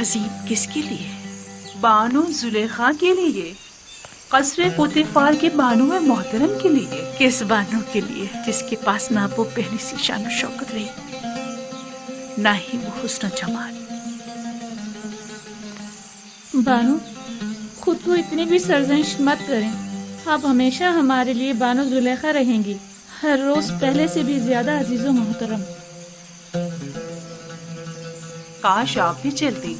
عظیم کس کے لیے؟ بانو زلیخا کے لیے، قصر پوتیفار کے بانو محترم کے لیے۔ کس بانو کے لیے جس کے پاس نہ وہ پہلی سی شان و شوکت رہی، نہ ہی وہ حسن و جمال؟ بانو، خود کو اتنی بھی سرزنش مت کریں، آپ ہمیشہ ہمارے لیے بانو زلیخا رہیں گی، ہر روز پہلے سے بھی زیادہ عزیز و محترم۔ کاش آپ بھی چلتی،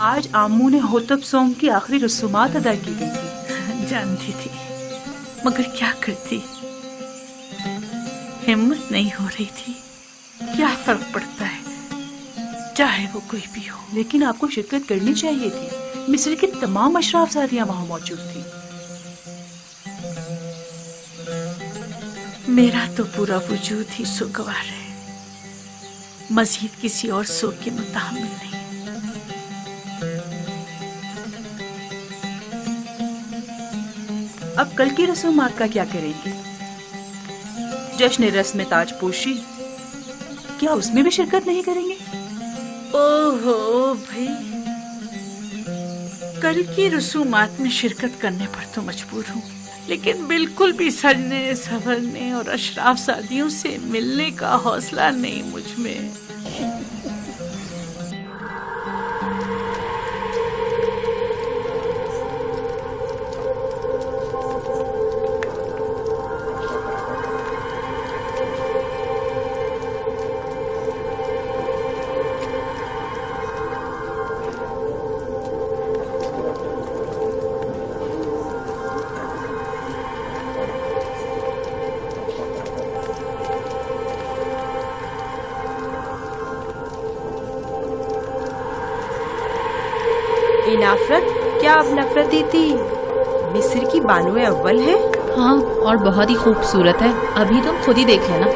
آج آمو نے ہوتب سوم کی آخری رسومات ادا کی گئی تھی۔ جانتی تھی مگر کیا کرتی، ہمت نہیں ہو رہی تھی۔ کیا فرق پڑتا ہے چاہے وہ کوئی بھی ہو؟ لیکن آپ کو شرکت کرنی چاہیے تھی، مصر کی تمام اشراف زادیاں وہاں موجود تھی۔ میرا تو پورا وجود ہی سوگوار ہے، مزید کسی اور سو کے متحمل نہیں۔ اب کل کی رسومات کا کیا کریں گے؟ جشن رسم تاج پوشی، کیا اس میں بھی شرکت نہیں کریں گے؟ اوہو بھائی، کل کی رسومات میں شرکت کرنے پر تو مجبور ہوں، لیکن بالکل بھی سجنے سنورنے اور اشراف زادیوں سے ملنے کا حوصلہ نہیں مجھ میں۔ نفرت، کیا آپ نفرتی تھی؟ مصر کی بانو اول ہے؟ ہاں، اور بہت ہی خوبصورت ہے، ابھی تم خود ہی دیکھ لینا۔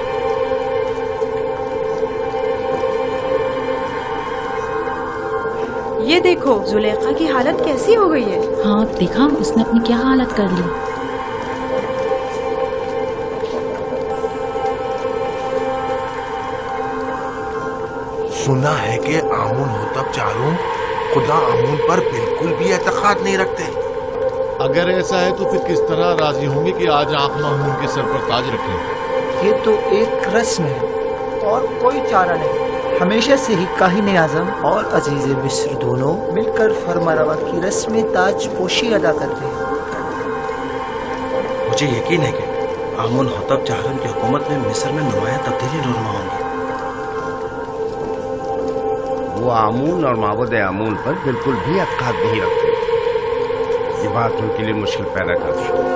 یہ دیکھو زلیخا کی حالت کیسی ہو گئی ہے۔ ہاں دیکھا اس نے اپنی کیا حالت کر لی۔ سنا ہے کہ آمون ہوتب چاروں خدا آمون پر بالکل بھی اعتقاد نہیں رکھتے۔ اگر ایسا ہے تو پھر کس طرح راضی ہوں گے کہ آج آنکھ مامون کے سر پر تاج رکھیں؟ یہ تو ایک رسم ہے اور کوئی چارہ نہیں۔ ہمیشہ سے ہی کاہن اعظم اور عزیز مصر دونوں مل کر فرمانروا کی رسم تاج پوشی ادا کرتے ہیں۔ مجھے یقین ہے کہ آمون ہوتب چہارم کی حکومت میں مصر میں نمایاں تبدیلی رونما ہوں گی۔ وہ آمون اور معبود آمون پر بالکل بھی اعتقاد نہیں رکھتے، یہ بات ان کے لیے مشکل پیدا کرتی ہے۔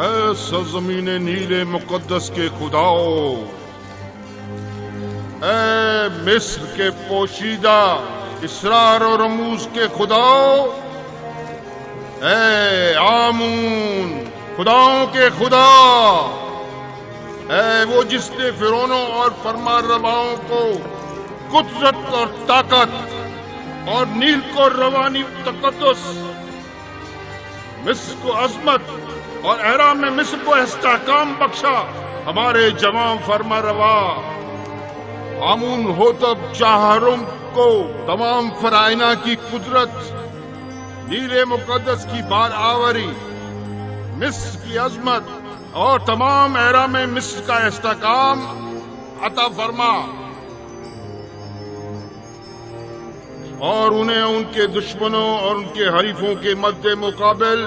اے سرزمین نیل مقدس کے خداؤ، اے مصر کے پوشیدہ اسرار و رموز کے خداؤ، اے آمون खुदाओं के खुदा, है वो जिसने फिरौनों और फरमारवाओं को कुदरत और ताकत और नील को रवानी तकद्दुस, मिस्र को अजमत और एराम में मिस्र को इस्तेहकाम बख्शा। हमारे जवां फरमारवा आमून होतब चाहरुम को तमाम फराइना की कुदरत, नीरे मुकद्दस की बार आवरी, मिस्र की अजमत और तमाम एराम में मिस्र का इस्तेहकाम अता फरमा, और उन्हें उनके दुश्मनों और उनके हरीफों के मद्दे मुकाबिल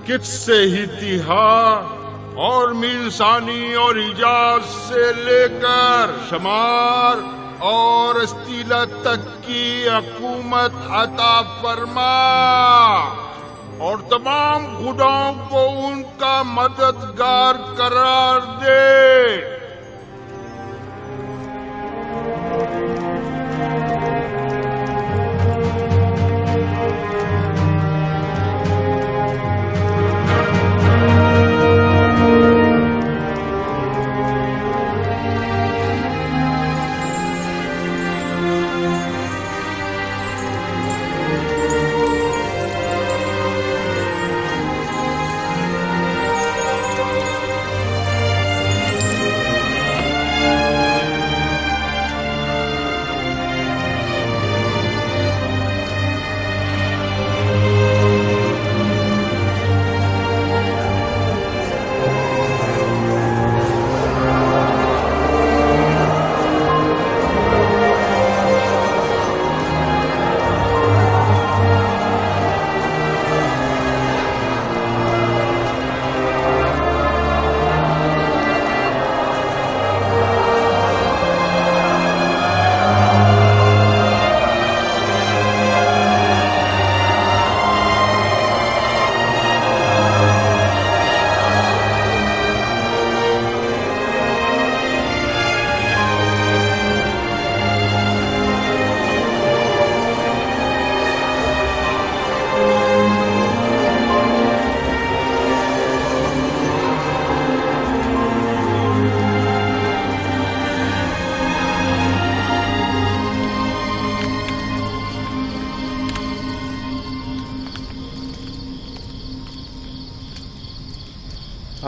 कित से ही तिहा और मीलसानी और इजाज से लेकर शमार और स्तीला तक की हुकूमत अता फरमा, और तमाम खुदाओं को उनका मददगार करार दे।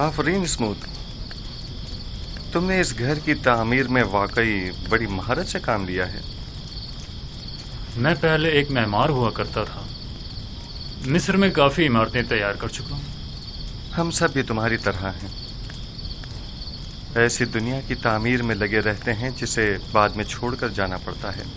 आफरीन स्मूथ, तुमने इस घर की तामीर में वाकई बड़ी महारत से काम लिया है। मैं पहले एक मेहमान हुआ करता था, मिस्र में काफी इमारतें तैयार कर चुका हूँ। हम सब भी तुम्हारी तरह हैं, ऐसी दुनिया की तामीर में लगे रहते हैं जिसे बाद में छोड़कर जाना पड़ता है।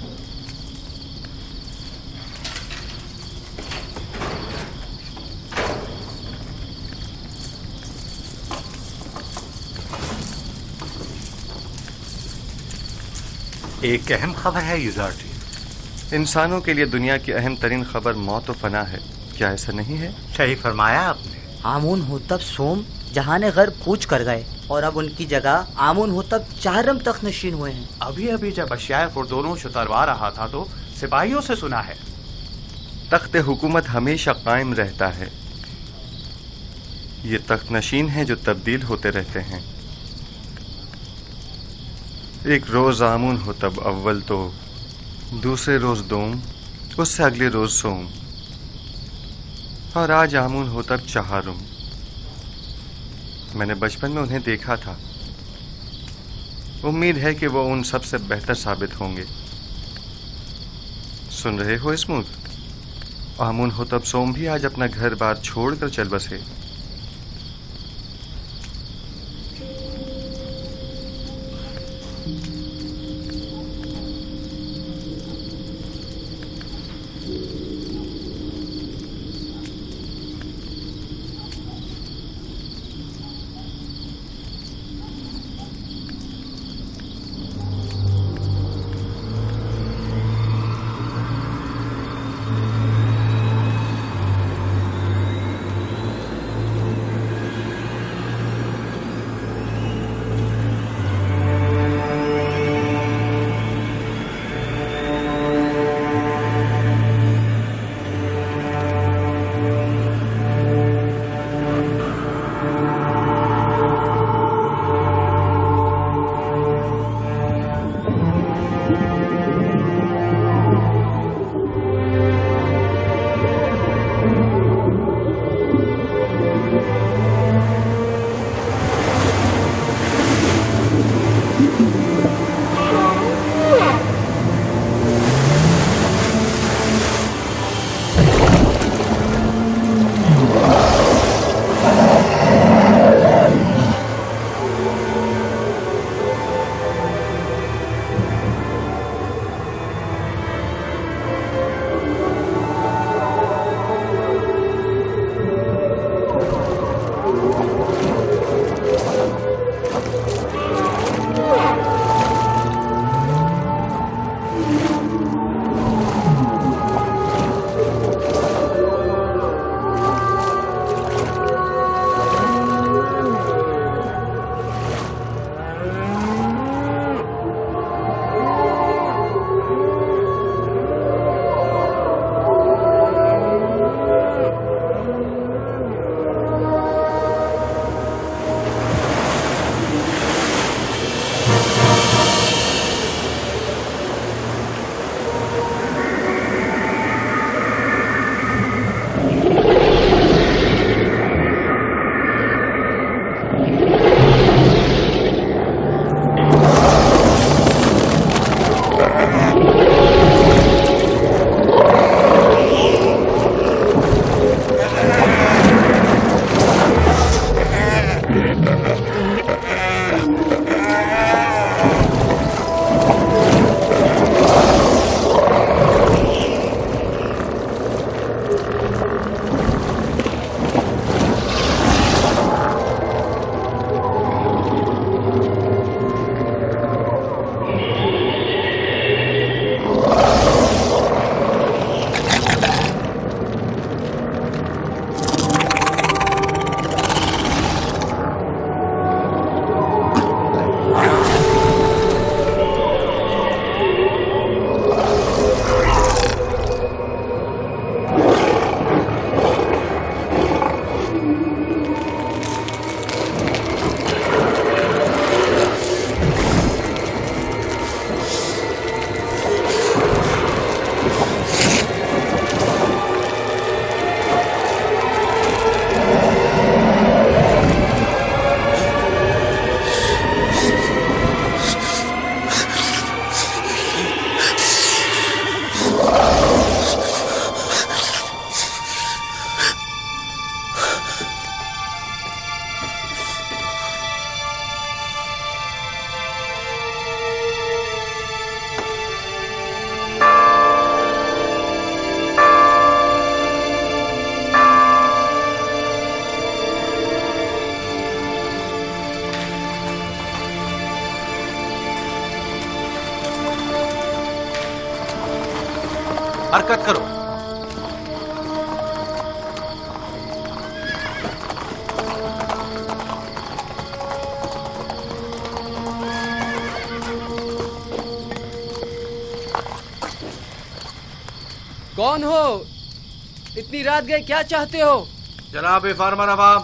एक अहम खबर है युजार्टी। इंसानों के लिए दुनिया की अहम तरीन खबर मौत और फना है, क्या ऐसा नहीं है? सही फरमाया आपने। आमून होतब सोम जहाने घर कूच कर गए और अब उनकी जगह आमून होतब चाहरम तक नशीन हुए हैं। अभी अभी जब अशियाए खुर्दोनोश उतरवा रहा था तो सिपाहियों से सुना है तख्त हुकूमत हमेशा कायम रहता है। ये तख्त नशीन हैं जो तब्दील होते रहते हैं। एक रोज आमून हो तब अव्वल तो, दूसरे रोज दोम, उससे अगले रोज सोम, और आज आमून हो तब चहारुम। मैंने बचपन में उन्हें देखा था, उम्मीद है कि वो उन सब से बेहतर साबित होंगे। सुन रहे हो स्मूथ? आमून हो तब सोम भी आज अपना घर बार छोड़कर चल बसे। حرکت کرو. کون ہو؟ اتنی رات گئے کیا چاہتے ہو؟ جناب فارمر عوام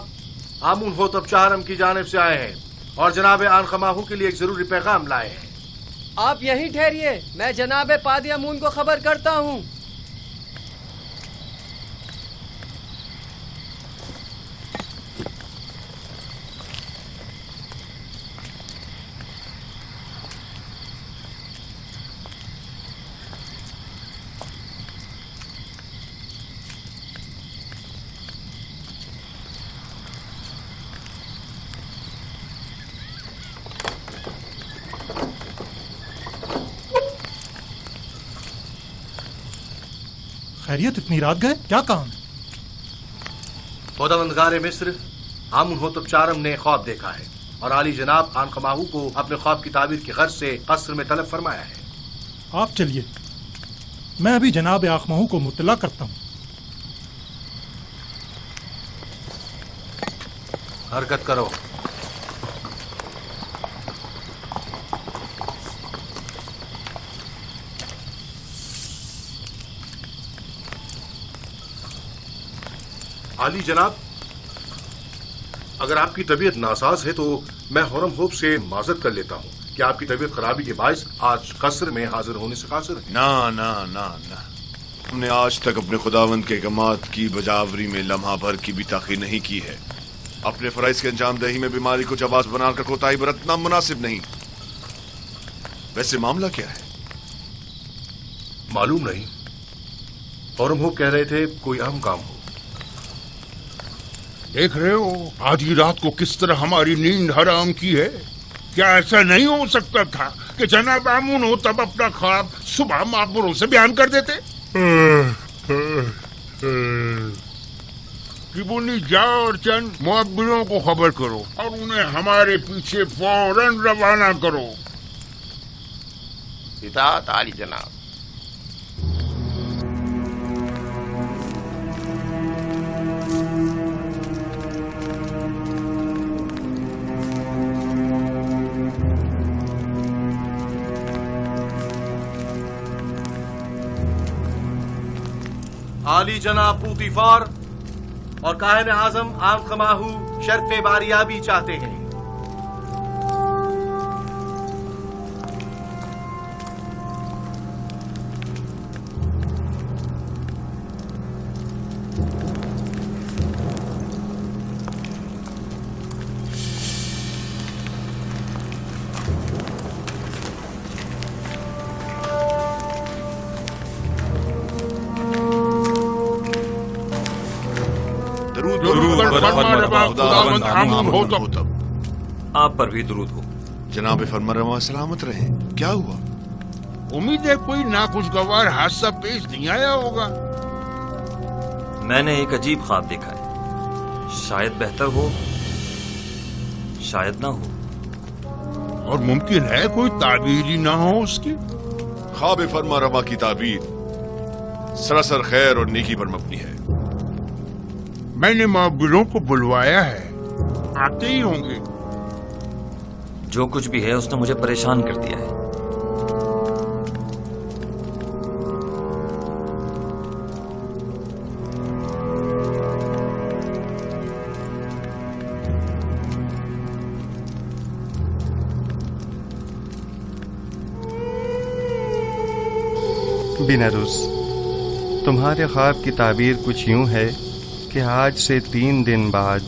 آمون ہوتب چہارم کی جانب سے آئے ہیں اور جناب آنخماہو کے لیے ایک ضروری پیغام لائے ہیں. آپ یہیں ٹھہریے، میں جناب پادی امون کو خبر کرتا ہوں. خیریت، اتنی رات گئے کیا کام؟ خداوندگار مصر آمون ہوتب چہارم نے خواب دیکھا ہے اور عالی جناب آنخماہو کو اپنے خواب کی تعبیر کی غرض سے قصر میں طلب فرمایا ہے. آپ چلیے، میں ابھی جناب آنخماہو کو مطلع کرتا ہوں. حرکت کرو. عالی جناب، اگر آپ کی طبیعت ناساز ہے تو میں حرم ہوپ سے معذرت کر لیتا ہوں کہ آپ کی طبیعت خرابی کے باعث آج قصر میں حاضر ہونے سے قاصر ہے. نہ ہم نے آج تک اپنے خداوند کے احکامات کی بجاوری میں لمحہ بھر کی بھی تاخیر نہیں کی ہے. اپنے فرائض کے انجام دہی میں بیماری کو جواز بنا کر کوتاہی برتنا مناسب نہیں. ویسے معاملہ کیا ہے؟ معلوم نہیں. حرم ہوپ کہہ رہے تھے کوئی اہم کام ہو. دیکھ رہے ہو آدھی رات کو کس طرح ہماری نیند حرام کی ہے. کیا ایسا نہیں ہو سکتا تھا کہ جناب آمون ہو تب اپنا خواب صبح معبروں سے بیان کر دیتے؟ ٹریبونی جاؤ اور چند معبروں کو خبر کرو اور انہیں ہمارے پیچھے فوراً روانہ کرو. اطاعت عالی جناب. عالی جناب پوتیفار اور کاہن اعظم آنخماہو شرف باریابی چاہتے ہیں. آپ پر بھی درود ہو. جناب فرمانروا سلامت رہیں. کیا ہوا؟ امید ہے کوئی ناخوشگوار حادثہ پیش نہیں آیا ہوگا. میں نے ایک عجیب خواب دیکھا ہے. شاید بہتر ہو، شاید نہ ہو. اور ممکن ہے کوئی تعبیر ہی نہ ہو اس کی. خواب فرمانروا کی تعبیر سراسر خیر اور نیکی پر مبنی ہے. میں نے معبروں کو بلوایا ہے، آتے ہی ہوں گے. جو کچھ بھی ہے اس نے مجھے پریشان کر دیا ہے. بیناروس، تمہارے خواب کی تعبیر کچھ یوں ہے کہ آج سے 3 دن بعد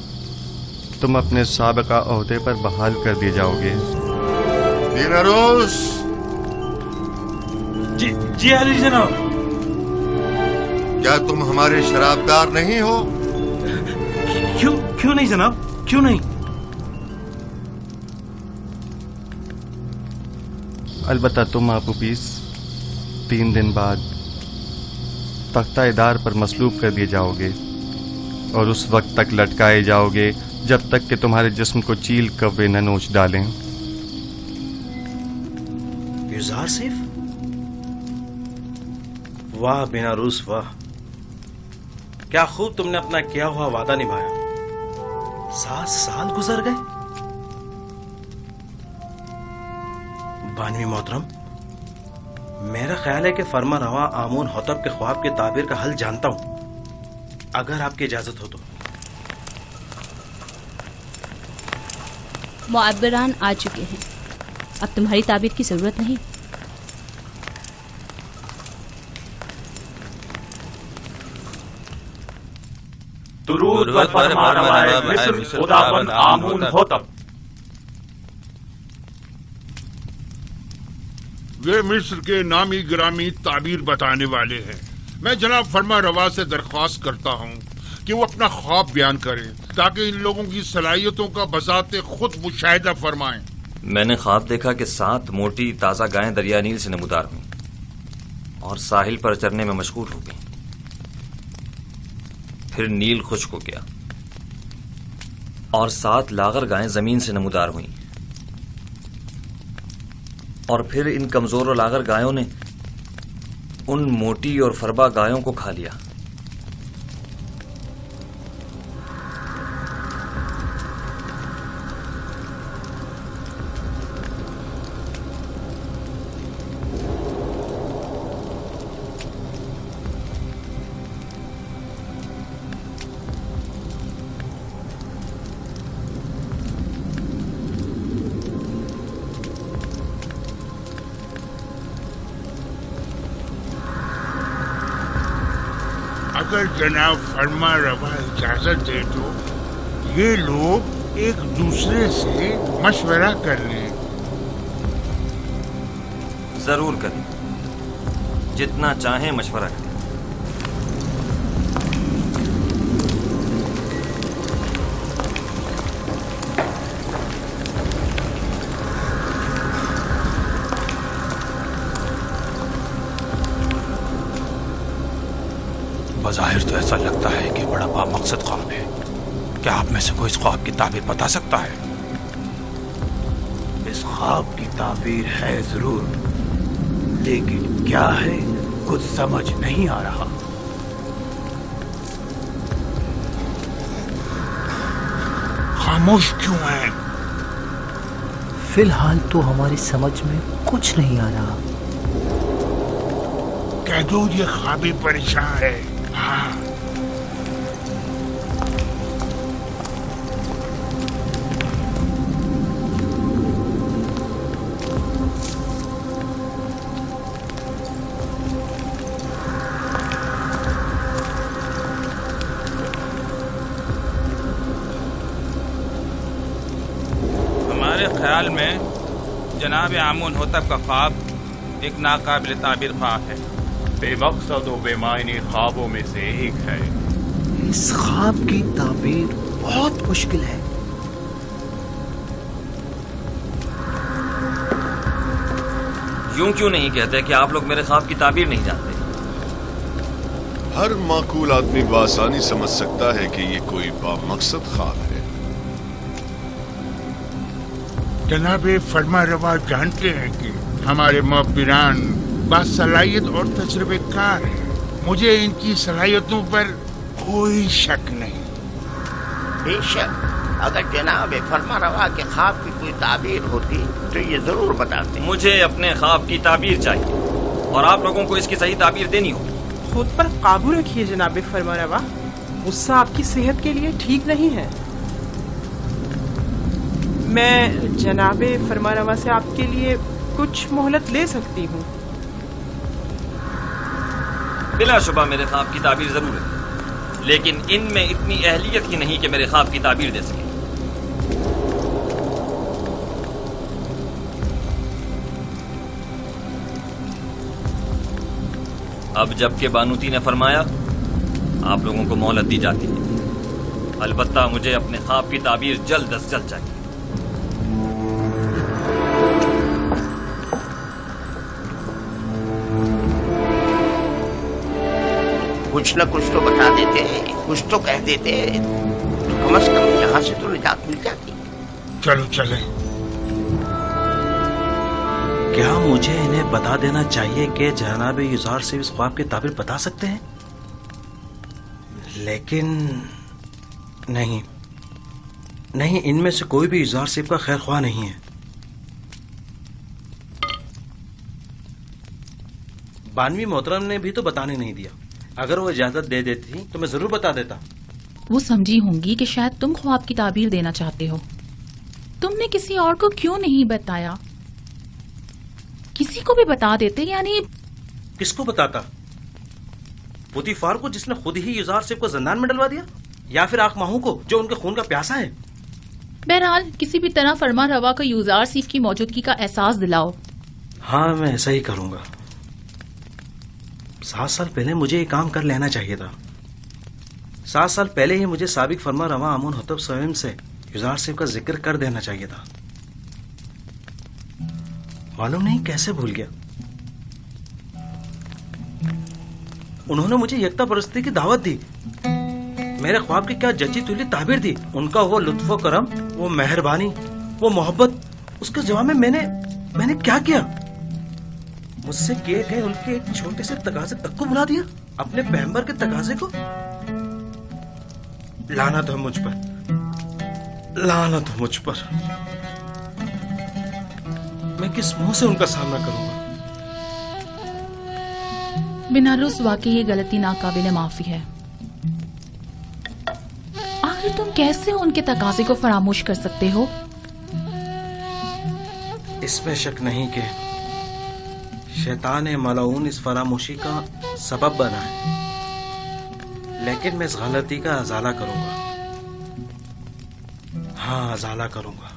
تم اپنے سابقہ عہدے پر بحال کر دیے جاؤ گے. بیناروس. جی علی جناب. کیا تم ہمارے شرابدار نہیں ہو؟ کیوں نہیں جناب، کیوں نہیں؟ البتہ تم آپوپیس 3 دن بعد تختہ دار پر مصلوب کر دیے جاؤ گے اور اس وقت تک لٹکائے جاؤ گے جب تک کہ تمہارے جسم کو چیل کوے نہ نوچ ڈالیں. वाह बिना रूस वाह, क्या खूब तुमने अपना किया हुआ वादा निभाया। 7 साल गुजर गए। बानवी मोहतरम, मेरा ख्याल है कि फरमा रवा आमून होतब के ख्वाब के ताबीर का हल जानता हूं, अगर आपकी इजाजत हो तो। मुअब्बिरान आ चुके हैं, अब तुम्हारी ताबीर की जरूरत नहीं। दुरूद व फरमा रवाए मिस्र खुदाबंद आमून होतब। वे मिस्र के नामी गिरामी ताबीर बताने वाले हैं। मैं जनाब फरमा रवा से दरख्वास्त करता हूँ कि वो अपना ख्वाब बयान करें ताकि इन लोगों की सलाहियतों का बजाते खुद मुशाहिदा फरमाएं। मैंने ख्वाब देखा कि 7 मोटी ताज़ा गायें दरिया नील से नमूदार हुईं और साहिल पर चरने में मशगूल हो गईं। फिर नील खुश्क हो गया और 7 लागर गायें जमीन से नमूदार हुईं और फिर इन कमजोर और लागर गायों ने उन मोटी और फरबा गायों को खा लिया। अगर जनाब फरमा रवा इजाजत दे तो ये लोग एक दूसरे से मशवरा कर लें। जरूर करें, जितना चाहें मशवरा करें। बज़ाहिर तो ऐसा लगता है कि बड़ा बामकसद ख्वाब है। क्या आप में से कोई इस ख्वाब की ताबीर बता सकता है? इस ख्वाब की ताबीर है जरूर, लेकिन क्या है कुछ समझ नहीं आ रहा। खामोश क्यों है? फिलहाल तो हमारी समझ में कुछ नहीं आ रहा। कह दो ये ख्वाबी परेशान है। हाँ। हमारे ख्याल में जनाब आमून होतब का ख्वाब एक नाकाबिल ताबीर ख्वाब है। बेमकसद और बेमायने ख्वाबों में से एक है। इस ख्वाब की ताबीर बहुत मुश्किल है। यूं क्यों नहीं कहते कि आप लोग मेरे ख्वाब की ताबीर नहीं जानते? हर माकूल आदमी बआसानी समझ सकता है कि ये कोई बामकसद ख्वाब है। जनाब फरमा रवा जानते हैं कि हमारे मुअब्बिरान बासलाहियत और तजुर्बेकार है। मुझे इनकी सलाहियतों पर कोई शक नहीं। बेशक, अगर जनाब फरमा रवा के ख्वाब की कोई ताबीर होती तो ये जरूर बताते। मुझे अपने ख्वाब की ताबीर चाहिए और आप लोगों को इसकी सही ताबीर देनी होगी। खुद पर काबू रखिए जनाब फरमा रवा, गुस्सा आपकी सेहत के लिए ठीक नहीं है। मैं जनाब फरमा रवा से आपके लिए कुछ मोहलत ले सकती हूँ। बिला शुबा मेरे ख्वाब की ताबीर जरूर है, लेकिन इनमें इतनी अहलियत ही नहीं कि मेरे ख्वाब की ताबीर दे सके। अब जबकि बानूती ने फरमाया, आप लोगों को मोहलत दी जाती है। अलबत्ता मुझे अपने ख्वाब की ताबीर जल्द अज जल्द चाहिए। कुछ न कुछ तो बता देते, कुछ तो कह देते, तो कम से कम यहाँ से तो निजात मिल जाती। चलो चले। क्या मुझे इन्हें बता देना चाहिए कि जनाब युजार से इस ख्वाब की ताबीर बता सकते हैं? लेकिन नहीं, इनमें से कोई भी युजार सेब का खैर ख्वाह नहीं है। बानवी मोहतरम ने भी तो बताने नहीं दिया। अगर वो इजाजत दे देती तो मैं जरूर बता देता। वो समझी होंगी कि शायद तुम ख्वाब की ताबीर देना चाहते हो। तुमने किसी और को क्यों नहीं बताया? किसी को भी बता देते, यानी किसको बताता? पुतीफार को, जिसने खुद ही युजार सेब को जिंदान में डलवा दिया, या फिर आखमाहू को जो उनके खून का प्यासा है? बहरहाल किसी भी तरह फरमा रवा को युजार सीफ की मौजूदगी का एहसास दिलाओ। हाँ, मैं ऐसा ही करूंगा। 7 साल पहले मुझे ये काम कर लेना चाहिए था। 7 साल पहले ही मुझे साबिक फरमा रवा आमून होतब स्वयं से युजार सेब का जिक्र कर देना चाहिए था। मालूम नहीं कैसे भूल गया। उन्होंने मुझे यकता परस्ती की दावत दी, मेरे ख्वाब की क्या जची तुली ताबीर दी। उनका वो लुत्फो करम, वो मेहरबानी, वो मोहब्बत, उसके जवाब में मैंने क्या किया? मुझसे किए गए उनके एक छोटे से तकाजे तक को भुला दिया, अपने पैगंबर के तकाजे को। लानत हो मुझ पर, लानत हो मुझ पर। मैं किस मुंह से उनका सामना करूंगा? बिना रुस्वा के ये गलती नाकाबिले माफी है। आखिर तुम कैसे उनके तकाजे को फरामोश कर सकते हो? इसमें शक नहीं कि शैतान मलाऊन इस फरामोशी का सबब बना है, लेकिन मैं इस गलती का अजाला करूंगा। हाँ, अजाला करूंगा।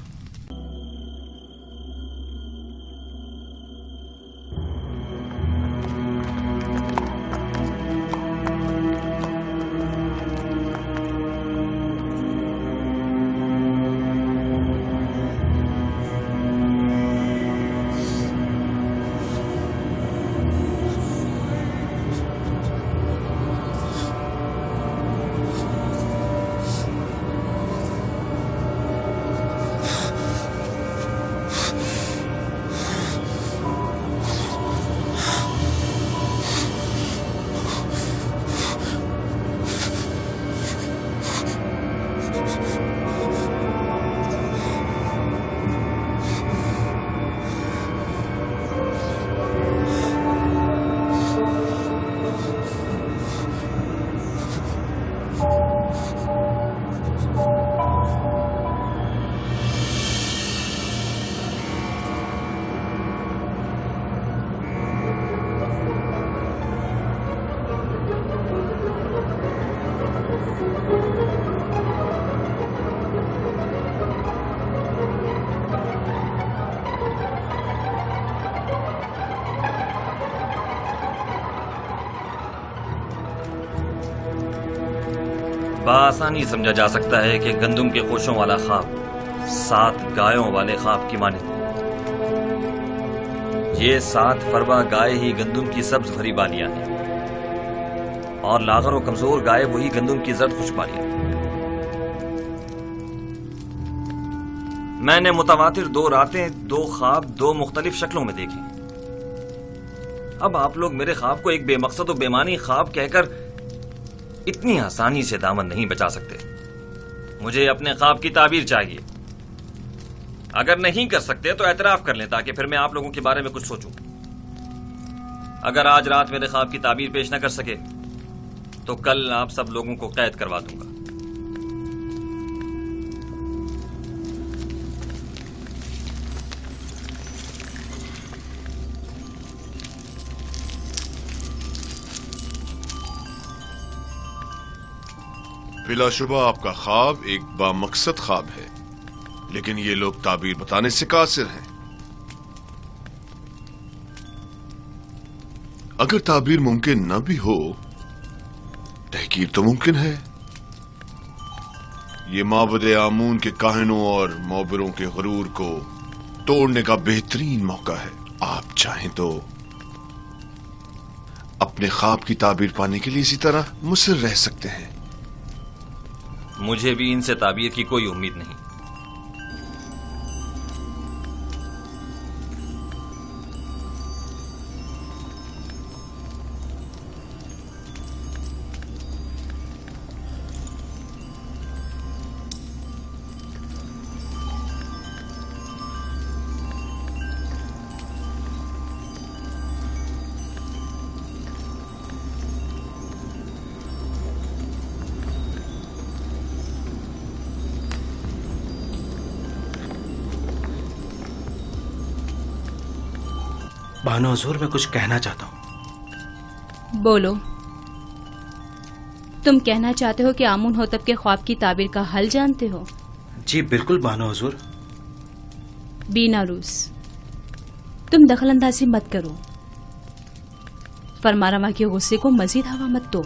बआसानी समझा जा सकता है कि गंदुम के कोशों वाला ख्वाब 7 गायों वाले ख्वाब की माने। ये 7 फरवा गाय ही गंदुम की सब्ज भरी बालियां हैं और लागर और कमजोर गाय वही गंदुम की जर्द खुश बालियां। मैंने मुतवातिर 2 रातें 2 ख्वाब 2 मुख्तलिफ शक्लों में देखे। अब आप लोग मेरे ख्वाब को एक बेमकसद और बेमानी ख्वाब कहकर इतनी आसानी से दामन नहीं बचा सकते। मुझे अपने ख्वाब की ताबीर चाहिए। अगर नहीं कर सकते तो एतराफ कर लें ताकि फिर मैं आप लोगों के बारे में कुछ सोचूं। अगर आज रात मेरे ख्वाब की ताबीर पेश न कर सके तो कल आप सब लोगों को कैद करवा दूंगा। बिलाशुबा आपका ख्वाब एक बामकसद ख्वाब है, लेकिन ये लोग ताबीर बताने से कासिर हैं। अगर ताबीर मुमकिन न भी हो, तहकीर तो मुमकिन है। ये माबद आमून के काहिनों और मोबरों के गुरूर को तोड़ने का बेहतरीन मौका है। आप चाहें तो अपने ख्वाब की ताबीर पाने के लिए इसी तरह मुसर रह सकते हैं। मुझे भी इनसे ताबीर की कोई उम्मीद नहीं। बानो हुजूर, मैं कुछ कहना चाहता हूँ। बोलो। तुम कहना चाहते हो कि आमून होतब के ख्वाब की ताबीर का हल जानते हो? जी बिल्कुल बानो हुजूर। बीना रूस, तुम दखल अंदाजी मत करो। फरमारवा के गुस्से को मजीद हवा मत दो।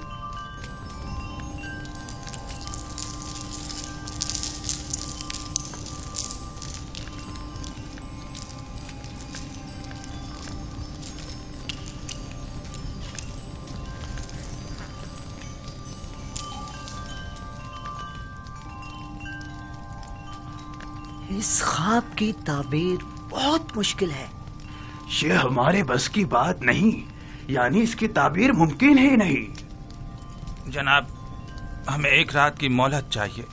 इस ख्वाब की ताबीर बहुत मुश्किल है। ये हमारे बस की बात नहीं, यानी इसकी ताबीर मुमकिन ही नहीं। जनाब, हमें एक रात की मोहलत चाहिए।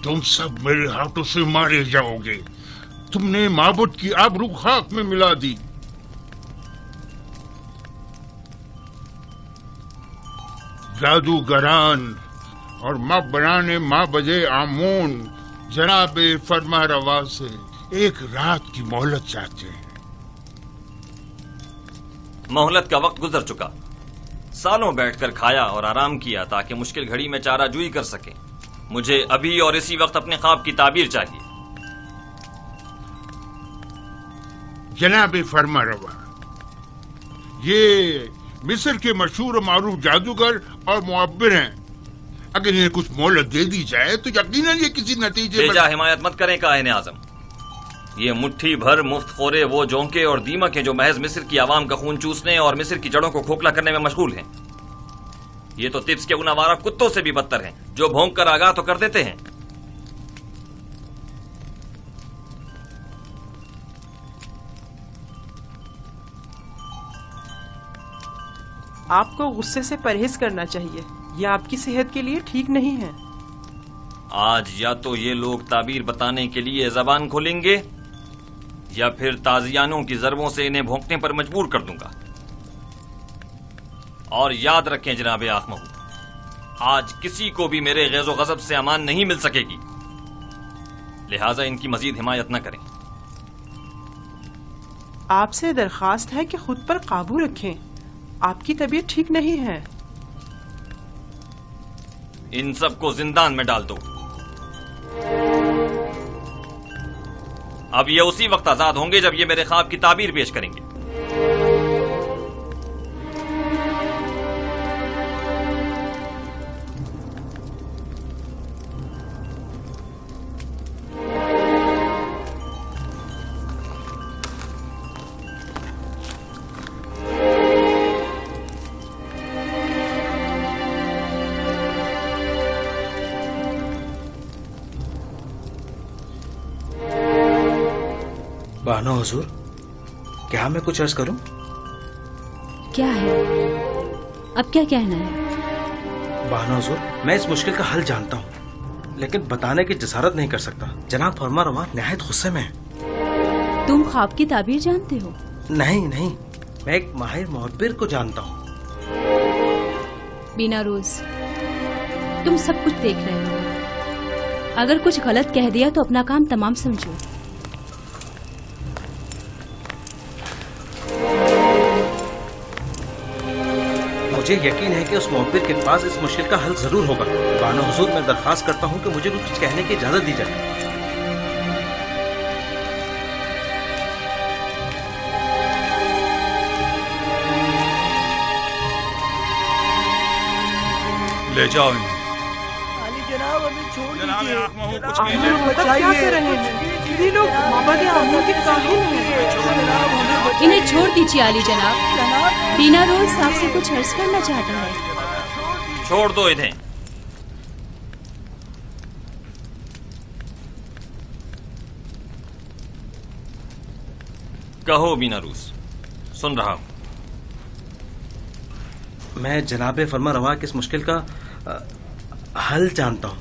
तुम सब मेरे हाथों से मारे जाओगे। तुमने माबूद की आबरू खाक में मिला दी। जादूगरान और माँ बनाने माँ बजे आमून जनाब फरमा रवा से एक रात की मोहलत चाहते हैं। मोहलत का वक्त गुजर चुका। सालों बैठकर खाया और आराम किया ताकि मुश्किल घड़ी में चाराजूई कर सके। मुझे अभी और इसी वक्त अपने ख्वाब की ताबीर चाहिए। जनाब फरमा रवा, ये मिस्र के मशहूर और मारूफ जादूगर और मुअब्बिर हैं। अगर इन्हें कुछ मोहलत दे दी जाए तो यकीनन ये किसी नतीजे बेजा हिमायत मत करें कायने आजम। ये मुट्ठी भर मुफ्त खोरे वो जोंके और दीमक हैं जो महज मिस्र की आवाम का खून चूसने और मिस्र की जड़ों को खोखला करने में मशगूल हैं। ये तो तिब्स के उन आवारा कुत्तों से भी बदतर हैं जो भौंक कर आगाह तो कर देते हैं। आपको गुस्से से परहेज करना चाहिए, यह आपकी सेहत के लिए ठीक नहीं है। आज या तो ये लोग ताबीर बताने के लिए जबान खोलेंगे या फिर ताजियानों की जरबों से इन्हें भौंकने पर मजबूर कर दूंगा। और याद रखें जनाब आखमहू, आज किसी को भी मेरे गैज़ो गज़ब से अमान नहीं मिल सकेगी, लिहाजा इनकी मजीद हिमायत न करें। आपसे दरखास्त है कि खुद पर काबू रखें, आपकी तबीयत ठीक नहीं है। इन सबको जिंदान में डाल दो। अब ये उसी वक्त आजाद होंगे जब ये मेरे ख्वाब की ताबीर पेश करेंगे। बानो हुजूर, क्या मैं कुछ अर्ज करूं? क्या है? अब क्या कहना है? बानो हुजूर, मैं इस मुश्किल का हल जानता हूं, लेकिन बताने की जसारत नहीं कर सकता। जनाब फरमा रवा निहायत गुस्से में है। तुम ख्वाब की ताबीर जानते हो? नहीं नहीं, मैं एक माहिर मुहब्बिर को जानता हूं। बीना रोज, तुम सब कुछ देख रहे हो। अगर कुछ गलत कह दिया तो अपना काम तमाम समझो। मुझे यकीन है कि उस मुहब्बिर के पास इस मुश्किल का हल जरूर होगा। बानो हुजूर, मैं दरखास्त करता हूं कि मुझे कुछ कहने की इजाजत दी जाए। ले जाओ इन्हें। जनाब हमें छोड़ दीजिए। कुछ आप लोग क्या कर रहे हैं? ये लोग माबद आमून के काहिल हैं। इन्हें छोड़ दीजिए आली जनाब। बीना रोज आपसे कुछ अर्ज करना चाहता है। छोड़ दो इन्हें। कहो बीना रूस, सुन रहा हूं। मैं जनाब फरमा रवा की इस मुश्किल का हल जानता हूं।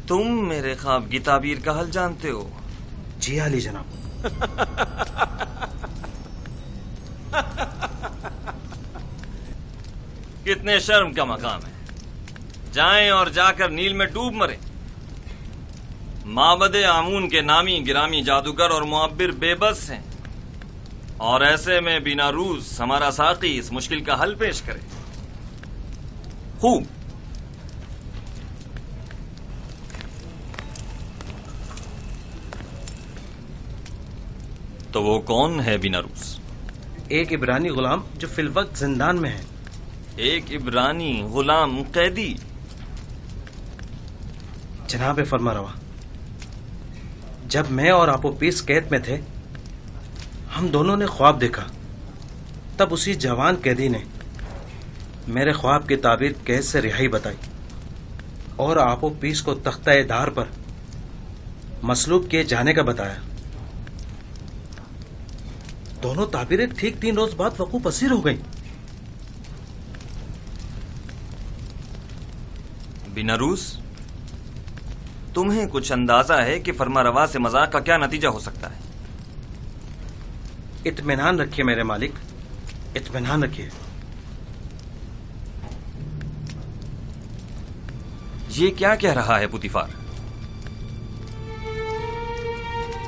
तुम मेरे ख्वाब की ताबीर का हल जानते हो? जी आली जनाब। कितने शर्म का मकाम है جائیں اور جا کر نیل میں ڈوب مریں۔ معبد آمون کے نامی گرامی جادوگر اور معبر بے بس ہیں، اور ایسے میں بیناروس ہمارا ساقی اس مشکل کا حل پیش کرے۔ خوب، تو وہ کون ہے بیناروس؟ ایک عبرانی غلام جو فی الوقت زندان میں ہے۔ ایک عبرانی غلام قیدی؟ جناب فرمانروا، جب میں اور آپوپیس قید میں تھے، ہم دونوں نے خواب دیکھا۔ تب اسی جوان قیدی نے میرے خواب کی تعبیر قید سے رہائی بتائی اور آپوپیس کو تختہ دار پر مصلوب کیے جانے کا بتایا۔ دونوں تعبیریں ٹھیک 3 روز بعد وقوع پذیر ہو گئیں۔ بیناروس، تمہیں کچھ اندازہ ہے کہ فرمانروا سے مذاق کا کیا نتیجہ ہو سکتا ہے؟ اطمینان رکھیے میرے مالک، اطمینان رکھیے۔ یہ کیا کہہ رہا ہے پوتیفار؟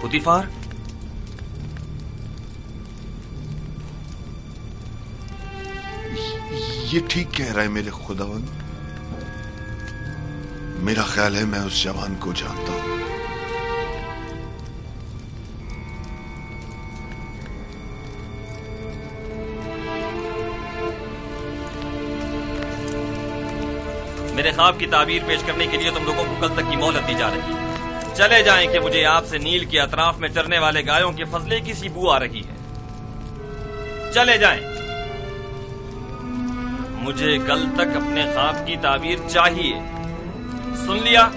پوتیفار، یہ ٹھیک کہہ رہا ہے میرے خداوند۔ میرا خیال ہے میں اس جوان کو جانتا ہوں۔ میرے خواب کی تعبیر پیش کرنے کے لیے تم لوگوں کو کل تک کی مہلت دی جا رہی ہے۔ چلے جائیں کہ مجھے آپ سے نیل کے اطراف میں چرنے والے گایوں کے فضلے کی سی بو آ رہی ہے۔ چلے جائیں، مجھے کل تک اپنے خواب کی تعبیر چاہیے۔ سن لیا؟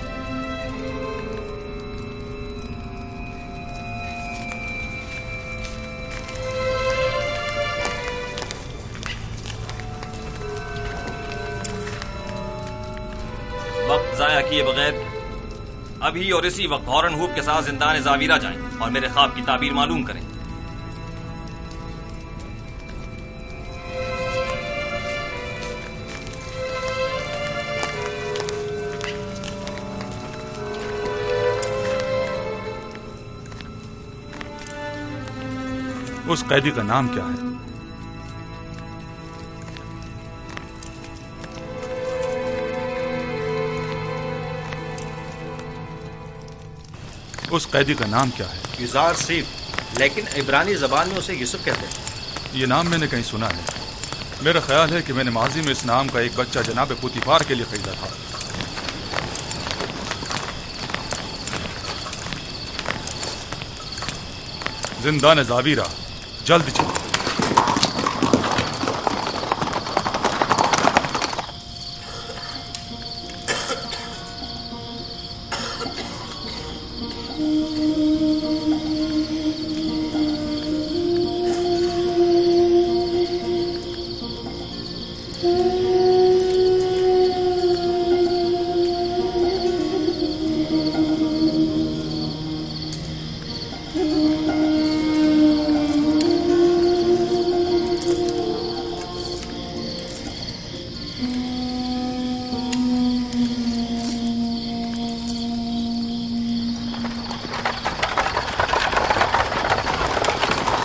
وقت ضائع کیے بغیر ابھی اور اسی وقت ہارن ہوپ کے ساتھ زندان زاویرہ جائیں اور میرے خواب کی تعبیر معلوم کریں۔ اس قیدی کا نام کیا ہے؟ اس قیدی کا نام کیا ہے؟ یوزار سیف، لیکن عبرانی زبان میں اسے یوسف کہتے ہیں۔ یہ نام میں نے کہیں سنا ہے۔ میرا خیال ہے کہ میں نے ماضی میں اس نام کا ایک بچہ جناب پوتیفار کے لیے خریدا تھا۔ زندان زاویرہ، جلد چلو۔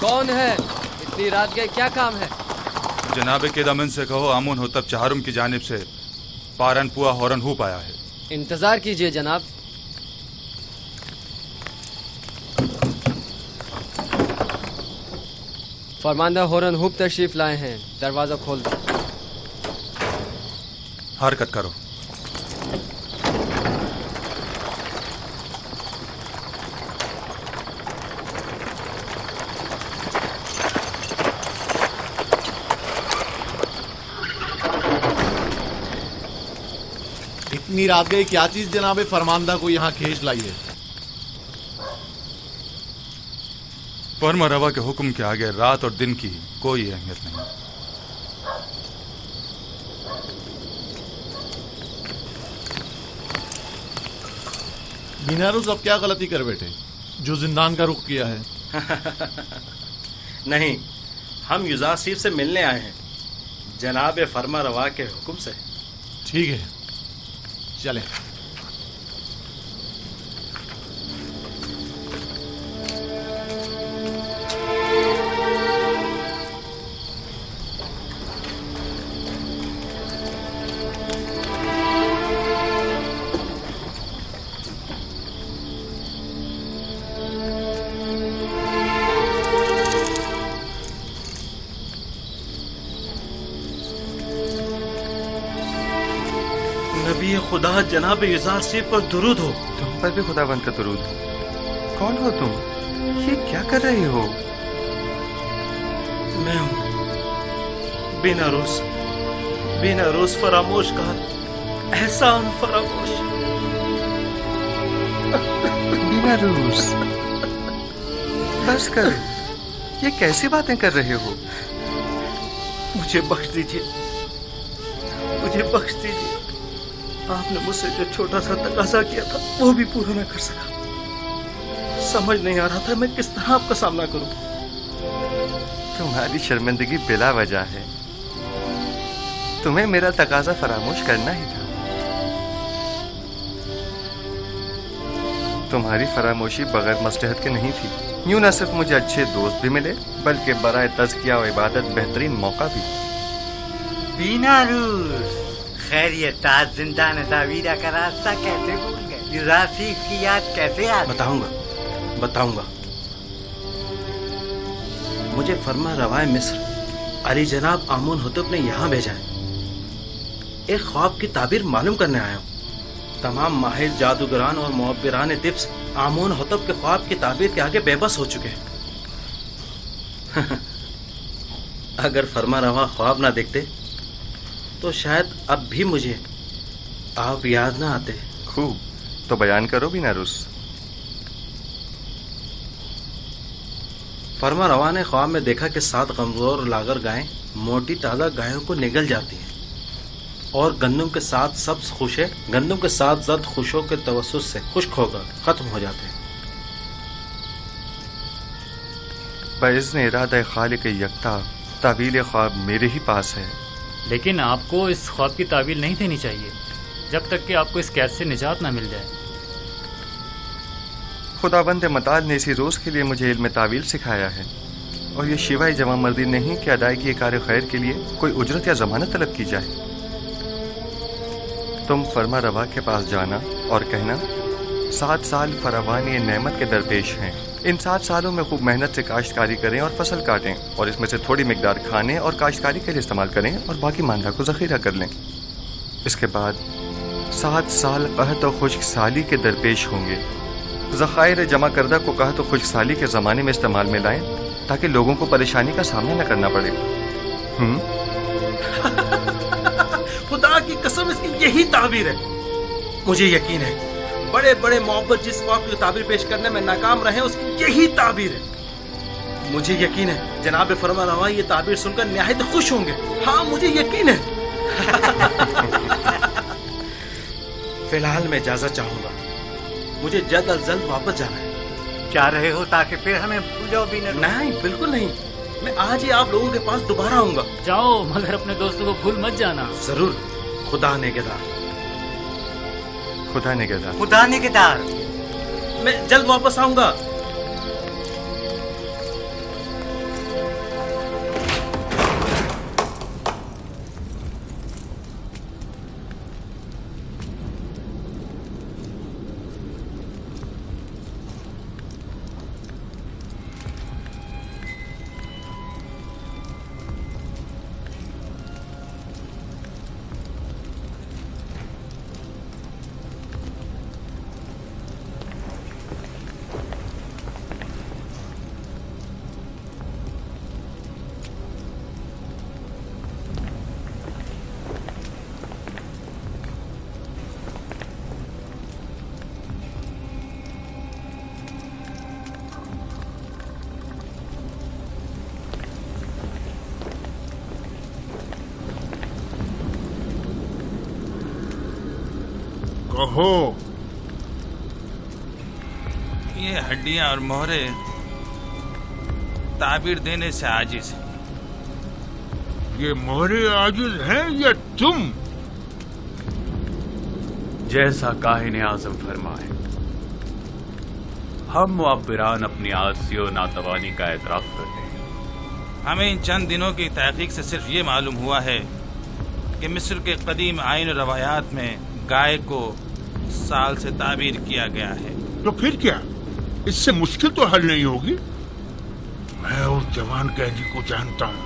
کون ہے؟ اتنی رات گئے، کیا کام ہے؟ جناب کیدامن سے کہو آمون ہوتب چہارم کی جانب سے پارن پوا ہورن ہوپ آیا ہے۔ انتظار کیجئے جناب۔ فرماندہ ہورن ہوپ تشریف لائے ہیں، دروازہ کھول دو۔ حرکت کرو۔ اتنی رات گئی، کیا چیز جناب فرماندہ کو یہاں کھینچ لائی ہے؟ فرمانروا کے حکم کے آگے رات اور دن کی کوئی اہمیت نہیں۔ بیناروس اب کیا غلطی کر بیٹھے جو زندان کا رخ کیا ہے؟ نہیں، ہم یوزاسیف سے ملنے آئے ہیں، جناب فرمانروا کے حکم سے۔ ٹھیک ہے، चलें। नबी खुदा जनाब इज़ार सेफ पर दुरूद हो। तुम पर भी खुदावंद का दुरूद। कौन हो तुम? ये क्या कर रहे हो? मैं हूँ बेनारोज फरामोश का एहसान फरामोश। बेनारोज, बस कर। ये कैसी बातें कर रहे हो? मुझे बख्श दीजिए, मुझे बख्श दीजिए। आपने मुझसे जो छोटा सा तकाजा किया था वो भी पूरा न कर सका। समझ नहीं आ रहा था मैं किस तरह आपका सामना करूं। तुम्हारी शर्मिंदगी बिला वजह है। तुम्हें मेरा तकाजा फरामोश करना ही था। तुम्हारी फरामोशी बगैर मसलहत के नहीं थी। यूं न सिर्फ मुझे अच्छे दोस्त भी मिले बल्कि बराए तज़किया और इबादत बेहतरीन मौका भी। बीनारूस, खैर ये ताज जिंदा नदावीरा का रास्ता कैसे भूल गए? युजासीफ की याद कैसे आ गई? बताऊंगा। मुझे फरमा रवाए मिस्र अली जनाब आमून होतब ने यहाँ भेजा है। एक ख्वाब की ताबीर मालूम करने आया हूँ। तमाम माहिर जादूगरान और मुअब्बिरान तिब्स आमून होतब के ख्वाब की ताबीर के आगे बेबस हो चुके हैं। अगर फरमा रवा ख्वाब ना देखते तो शायद अब भी मुझे आप याद ना आते। खूब, तो बयान करो बीनारूस। फरमा रवा ने ख्वाब में देखा कि 7 कमजोर लागर गायें मोटी ताजा गायों को निगल जाती हैं और गंदम के 7 सब्ज खुशे गंदम के 7 जर्द खुशों के तवस्सुत से खुश्क होकर खत्म हो जाते हैं। बइज़्न इरादा खालिक यकता तावील ख्वाब मेरे ही पास है। लेकिन आपको इस ख्वाब की तावील नहीं देनी चाहिए जब तक कि आपको इस कैद से निजात ना मिल जाए। खुदाबंद मताल ने इसी रोज़ के लिए मुझे इल्म तावील सिखाया है और ये शिवाय जमा मर्दी नहीं कि अदायगी कार खैर के लिए कोई उजरत या जमानत तलब की जाए। तुम फरमा रवा के पास जाना और कहना 7 साल फरावान नेमत के दरपेश हैं। इन 7 सालों में खूब मेहनत से काश्तकारी करें और फसल काटें और इसमें से थोड़ी मिकदार खाने और काश्तकारी के लिए इस्तेमाल करें और बाकी मांदा को ज़ख़ीरा कर लें। इसके बाद 7 साल कहत और खुश्क साली के दरपेश होंगे। ज़ख़ायर जमा करदा को कहत और खुश्क साली के ज़माने में इस्तेमाल में लाएं ताकि लोगों को परेशानी का सामना न करना पड़े। खुदा की कसम इसकी यही ताबीर है। मुझे यकीन है बड़े बड़े मोहब्बत जिस ख्वाब की ताबीर पेश करने में नाकाम रहे उसकी यही ताबीर है। मुझे यकीन है जनाब फरमा रवा ये ताबीर सुनकर निहायत खुश होंगे। हाँ मुझे यकीन है। फिलहाल मैं इजाजत चाहूंगा, मुझे जल्द अज जल्द वापस जाना है। जा रहे हो ताकि फिर हमें भूलो भी नहीं, बिल्कुल नहीं। मैं आज ही आप लोगों के पास दोबारा आऊंगा। जाओ, मगर अपने दोस्तों को भूल मत जाना। जरूर। खुदा नेगेदार। खुदा निगहदार। खुदा निगहदार। मैं जल्द वापस आऊंगा। कहो। ये हड्डियां और मोहरे ताबीर देने से आजिज है। ये मोहरे आजिज हैं या तुम? जैसा काहिन आज़म फरमाए। हम मुअब्बिरान अपनी आज़ी और नातवानी का एतराफ़ करते हैं। हमें इन चंद दिनों की तहकीक से सिर्फ ये मालूम हुआ है कि मिस्र के कदीम आइन और रवायात में गाय को साल से ताबीर किया गया है। तो फिर क्या, इससे मुश्किल तो हल नहीं होगी। मैं उस जवान कैदी को जानता हूँ।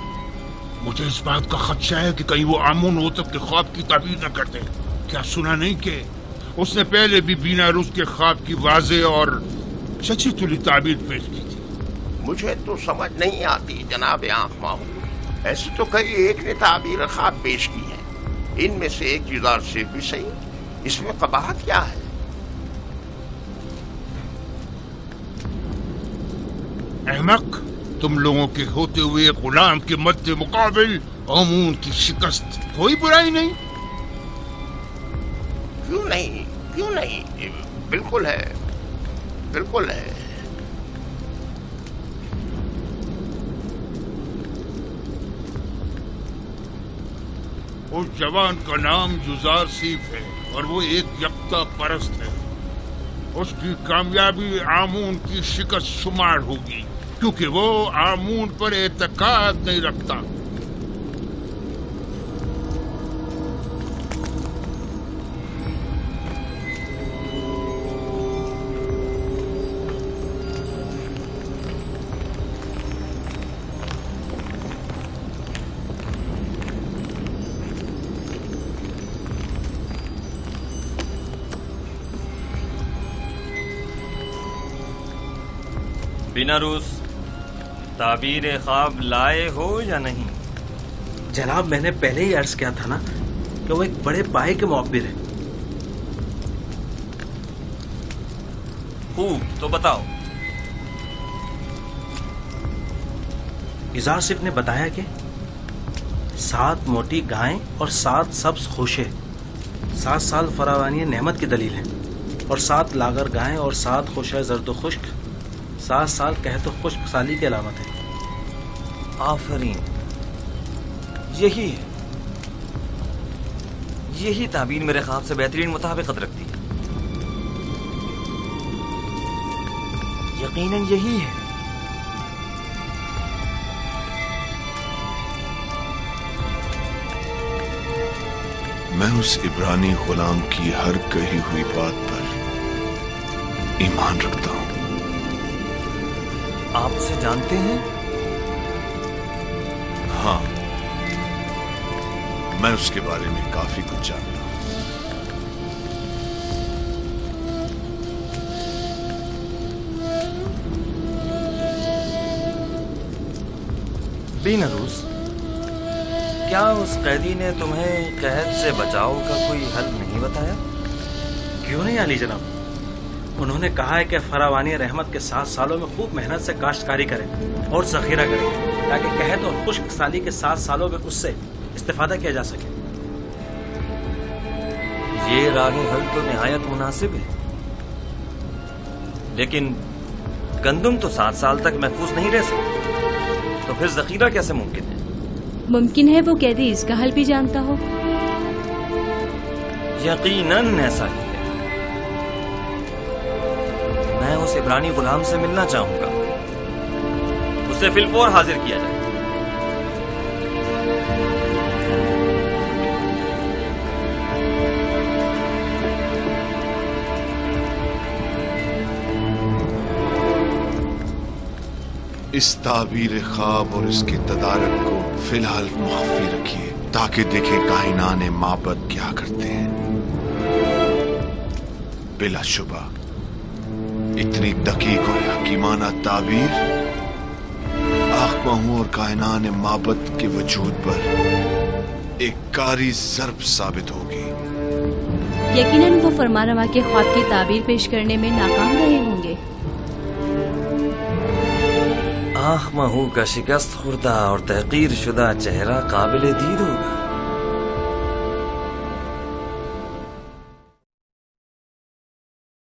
मुझे इस बात का खदशा है कि कहीं वो आमून होतब के ख्वाब की ताबीर न करते। क्या सुना नहीं कि उसने पहले भी बीना रूस के ख्वाब की वाज़े और सच्ची तुली ताबीर पेश की थी। मुझे तो समझ नहीं आती जनाब आँख माहू। ऐसी तो कई एक ने ताबीर ख्वाब पेश की है, इनमें से एक जुज़ार से भी सही। इसमें कबाहत क्या है? अहमक, तुम लोगों के होते हुए गुलाम के मध्य मुकाबिल आमून की शिकस्त कोई बुराई नहीं। क्यों नहीं, क्यों नहीं, बिल्कुल है, बिल्कुल है। उस जवान का नाम जुज़ार सीफ है और वो एक यक्ता परस्त है। उसकी कामयाबी आमून की शिकस्त शुमार होगी, क्योंकि वो आमून पर एतकाद नहीं रखता। बिना रूस ताबीर ख्वाब लाए हो या नहीं? जनाब, मैंने पहले ही अर्ज किया था ना कि वो एक बड़े पाए के मुअब्बिर है। खूब, तो बताओ। इज़ार सिफ ने बताया कि 7 मोटी गायें और 7 सब्ज खोशे 7 साल फरावानी नेमत की दलील हैं, और 7 लागर गायें और 7 खोशा जर्द खुश्क 7 साल कहतो खुश्क साली की अलामत है। आफरीन, यही है, यही ताबीर मेरे ख्वाब से बेहतरीन मुताबिकत रखती है। यकीनन यही है। मैं उस इब्रानी गुलाम की हर कही हुई बात पर ईमान रखता हूं। आप उसे जानते हैं? हाँ, मैं उसके बारे में काफी कुछ जानता हूं। बीनरूस, क्या उस कैदी ने तुम्हें कैद से बचाव का कोई हल नहीं बताया? क्यों नहीं आली जनाब, उन्होंने कहा है कि फरावानी रहमत के 7 सालों में खूब मेहनत से काश्तकारी करें और जखीरा करें, ताकि कहत और खुश्क साली के 7 सालों में उससे इस्तेफादा किया जा सके। ये राह हल तो निहायत मुनासिब है, लेकिन गंदुम तो 7 साल तक महफूज नहीं रह सकती, तो फिर जखीरा कैसे मुमकिन है? मुमकिन है वो कैदी इसका हल भी जानता हो। यकीनन ऐसा ही है। मैं उस इब्रानी गुलाम से मिलना चाहूंगा, उसे फिलफौर हाजिर किया जाए। इस ताबीर ख्वाब और इसके तदारक को फिलहाल मख्फी रखिए, ताकि देखें कायनाने माबद क्या करते हैं। बिलाशुबा इतनी दकीक और हकीमाना ताबीर आखमाहू और कायनाने माबद के वजूद पर एक कारी ज़र्ब साबित होगी। यकीनन वो फरमानवा के ख्वाब की ताबीर पेश करने में नाकाम रहे होंगे। आँख महू का शिकस्त खुर्दा और तहकीर शुदा चेहरा काबिल दीद होगा।